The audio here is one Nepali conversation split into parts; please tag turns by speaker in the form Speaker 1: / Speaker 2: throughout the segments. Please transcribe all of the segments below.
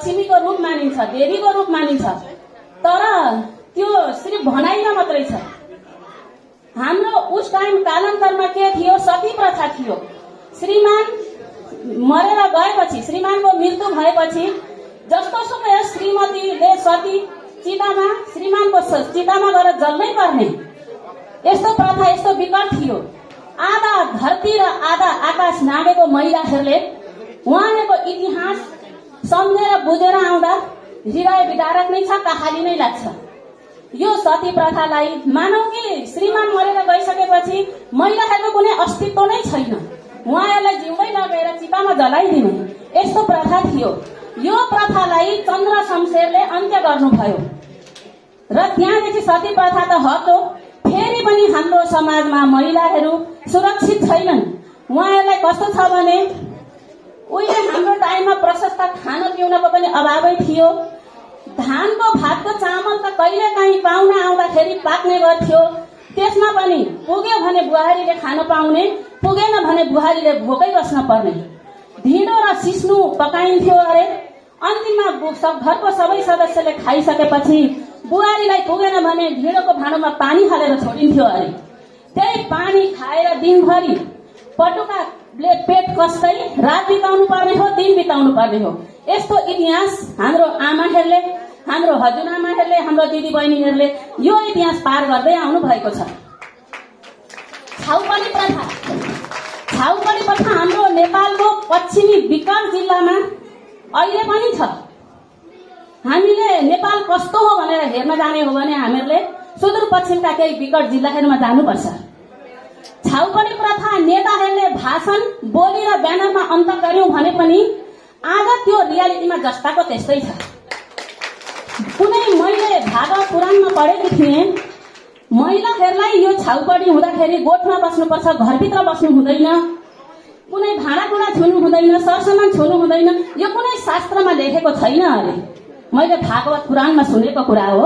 Speaker 1: लक्ष्मीको रूप मानिन्छ, देवीको रूप मानिन्छ, तर त्यो सिर्फ भनाइमा मात्रै छ। हाम्रो उस टाइम कालान्तरमा के थियो? सती प्रथा थियो। श्रीमान मरेर गएपछि, श्रीमानको मृत्यु भएपछि जस्तो सुकै श्रीमतीले सती चितामा, श्रीमानको चितामा गएर जल्नै पर्ने, यस्तो प्रथा, यस्तो विकट थियो। आधा धरती र आधा आकाश नागेको महिलाहरूले उहाँको इतिहास सम्झेर बुझेर आउँदा हृदय विदारक नै छ, कहाली नै लाग्छ। यो सती प्रथालाई मानौ कि श्रीमान मरेर गइसकेपछि महिलाहरूको कुनै अस्तित्व नै छैन, उहाँहरूलाई जिउँदै लगेर चितामा जलाइदिने, यस्तो प्रथा थियो। यो प्रथालाई चन्द्र शमशेरले अन्त्य गर्नुभयो र त्यहाँदेखि सती प्रथा त हट्यो। फेरि पनि हाम्रो समाजमा महिलाहरू सुरक्षित छैनन्। उहाँहरूलाई कस्तो छ भने उहिले हाम्रो टाइममा प्रशस्त खान पिउनको पनि अभावै थियो। धानको भातको चामल त कहिले काहीँ पाहुना आउँदाखेरि पाक्ने गर्थ्यो, त्यसमा पनि पुग्यो भने बुहारीले खान पाउने, पुगेन भने बुहारीले भोकै बस्न पर्ने। ढिँडो र सिस्नु पकाइन्थ्यो अरे, अन्तिममा घरको सबै सदस्यले खाइसकेपछि बुहारीलाई पुगेन भने ढिँडोको भाँडोमा पानी हालेर छोडिन्थ्यो अरे। त्यही पानी खाएर दिनभरि पटुकाले पेट कस्दै रात बिताउनु पर्ने हो, दिन बिताउनु पर्ने हो। यस्तो इतिहास हाम्रो आमाहरूले, हाम्रो हजुरआमाहरूले, हाम्रो दिदी बहिनीहरूले यो इतिहास पार गर्दै आउनु भएको छ। छाउपडी प्रथा, छाउपडी प्रथा हाम्रो नेपालको पश्चिमी विकट जिल्लामा अहिले पनि छ। हामीले नेपाल कस्तो हो भनेर हेर्न जाने हो भने हामीहरूले सुदूरपश्चिमका केही विकट जिल्लाहरूमा जानुपर्छ। छाउपडी प्रथा नेताहरूले भाषण, बोली र ब्यानरमा अन्त गर्यौं भने पनि आज त्यो रियालिटीमा जस्ताको त्यस्तै छ। कुनै मैले भागवत पुराणमा पढेकी थिएँ, महिलाहरूलाई यो छाउपडी हुँदाखेरि गोठमा बस्नुपर्छ, घरभित्र बस्नु हुँदैन, कुनै भाँडाकुँडा छुनु हुँदैन, सरसामान छुनु हुँदैन, यो कुनै शास्त्रमा लेखेको छैन अरे। मैले भागवत पुराणमा सुनेको कुरा हो।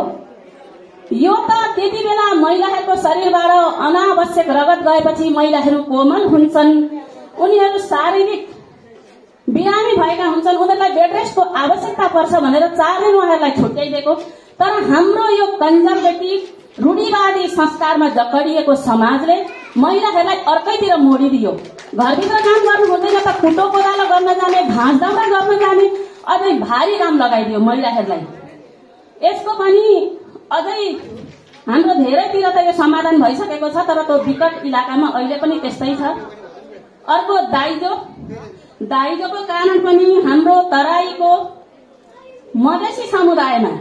Speaker 1: यो त त्यति बेला महिलाहरूको शरीरबाट अनावश्यक रगत गएपछि महिलाहरू कोमल हुन्छन्, उनीहरू शारीरिक बिरामी भएका हुन्छन्, उनीहरूलाई बेड रेस्टको आवश्यकता पर्छ भनेर 4 दिन उहाँहरूलाई छुट्याइदिएको। तर हाम्रो यो कन्जर्भेटिभ रूढिवादी संस्कारमा जकडिएको समाजले महिलाहरूलाई अर्कैतिर मोडिदियो। घरभित्र काम गर्नु हुँदैन त कुटो कोदालो गर्न जाने, घाँस दाउरा गर्न जाने, अझै भारी काम लगाइदियो महिलाहरूलाई। यसको पनि अझै हाम्रो धेरैतिर त यो समाधान भइसकेको छ, तर त्यो विकट इलाकामा अहिले पनि त्यस्तै छ। अर्को दाइजोको कारण पनि हाम्रो तराईको मधेसी समुदायमा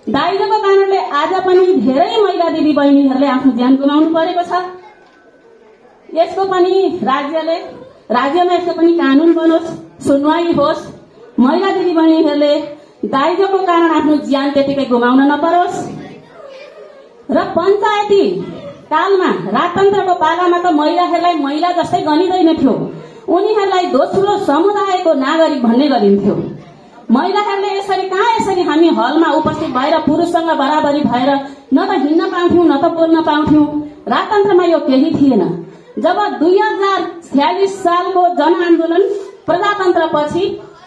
Speaker 1: दाइजोको कारणले आज पनि धेरै महिला दिदी बहिनीहरूले आफ्नो ज्यान गुमाउनु परेको छ। यसको पनि राज्यमा यसको पनि कानून बनोस्, सुनवाई होस्, महिला दिदी बहिनीहरूले दाइजोको कारण आफ्नो ज्यान त्यतिकै गुमाउन नपरोस्। र पञ्चायती कालमा राजतन्त्रको पालामा त महिलाहरूलाई महिला जस्तै गनिँदैन थियो, उनीहरूलाई दोस्रो समुदायको नागरिक भन्ने गरिन्थ्यो। महिलाहरूले यसरी हामी हलमा उपस्थित भएर पुरुषसँग बराबरी भएर न त हिँड्न पाउँथ्यौं, न त बोल्न पाउँथ्यौं। राजतन्त्रमा यो केही थिएन। जब 2046 सालको जनआन्दोलन प्रजातन्त्रपछि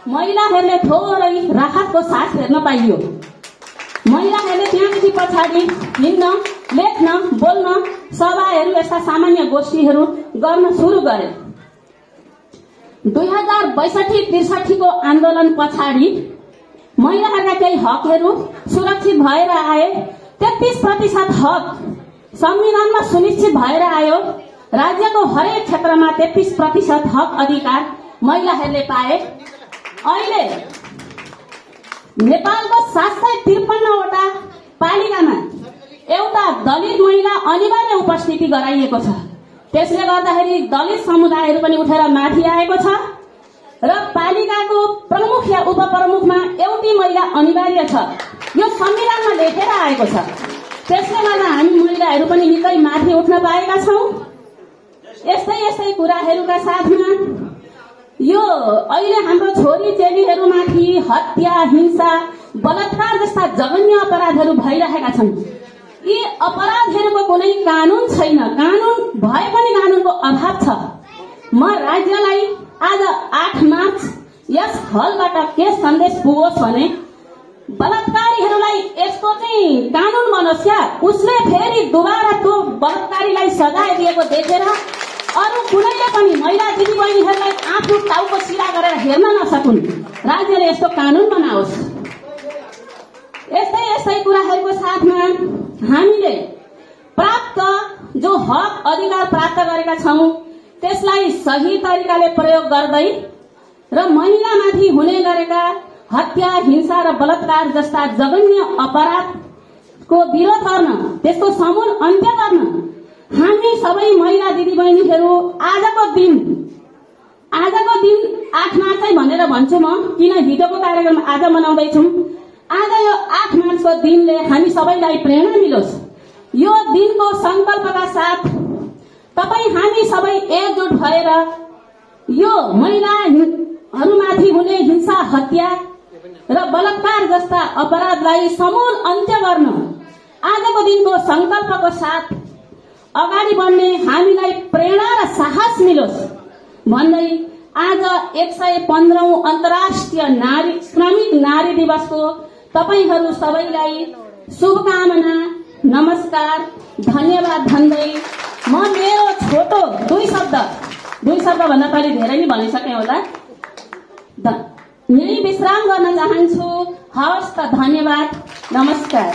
Speaker 1: महिलाहरूले थोरै राहतको सास फेर्न पाइयो। महिलाहरूले त्यहाँदेखि पछाडि हिँड्न, लेख्न, बोल्न, सभाहरू, यस्ता सामान्य गोष्ठीहरू गर्न सुरु गरे। 2062-63 को आन्दोलन पछाडि महिलाहरूका केही हकहरू सुरक्षित भएर आए। 33% हक संविधानमा सुनिश्चित भएर आयो। राज्यको हरेक क्षेत्रमा 33% हक अधिकार महिलाहरूले पाए। अहिले नेपालको 753 वटा पालिकामा एउटा दलित महिला अनिवार्य उपस्थिति गराइएको छ। त्यसले गर्दाखेरि दलित समुदायहरू पनि उठेर माथि आएको छ र पालिकाको प्रमुख या उपप्रमुखमा एउटी महिला अनिवार्य छ। यो संविधानमा लेखेर आएको छ। त्यसले गर्दा हामी महिलाहरू पनि निकै माथि उठ्न पाएका छौं। यस्तै कुराहरूका साथमा यो अहिले हाम्रो छोरी चेलीहरूमाथि हत्या, हिंसा, बलात्कार जस्ता जघन्य अपराधहरू भइरहेका छन्। यी अपराधहरूको कुनै कानून छैन। कानून भए पनि कानूनको अभाव छ। म राज्यलाई आज 8 मार्च यस हलबाट के सन्देश पुगोस् भने बलात्कारीहरूलाई यस्तो चाहिँ कानून बनोस् क्या, उसले फेरि दुबारा त्यो बलात्कारीलाई सजाय दिएको देखेर अरू कुनैले पनि महिला दिदीबहिनीहरूलाई आफ्नो टाउको सिधा गरेर हेर्न नसकुन्। राज्यले यस्तो कानून बनाओस्। यस्तै यस्तै कुराहरूको साथमा हामीले प्राप्त जो हक अधिकार प्राप्त गरेका छौं त्यसलाई सही तरिकाले प्रयोग गर्दै र महिलामाथि हुने गरेका हत्या, हिंसा र बलात्कार जस्ता जघन्य अपराधको विरोध गर्न, त्यसको समूल अन्त्य गर्न हामी सबै महिला दिदीबहिनीहरू आजको दिन 8 मार्च भनेर भन्छु म, किन हिजोको कार्यक्रम आज मनाउँदैछौं। आज यो 8 मार्चको दिनले हामी सबैलाई प्रेरणा मिलोस्। यो दिनको संकल्पका साथ तपाई हामी सबै एकजुट भएर यो महिलाहरूमाथि हुने हिंसा, हत्या र बलात्कार जस्ता अपराधलाई समूल अन्त्य गर्न आजको दिनको संकल्पको साथ अगाडि बढ्ने हामीलाई प्रेरणा र साहस मिलोस् भन्दै आज 115औं अन्तर्राष्ट्रिय श्रमिक नारी दिवसको तपाईहरू सबैलाई शुभकामना, नमस्कार, धन्यवाद भन्दै म मेरो छोटो दुई शब्द भन्दा पहिले धेरै नै भनिसके होला, यही विश्राम गर्न चाहन्छु। हवस् त, धन्यवाद, नमस्कार।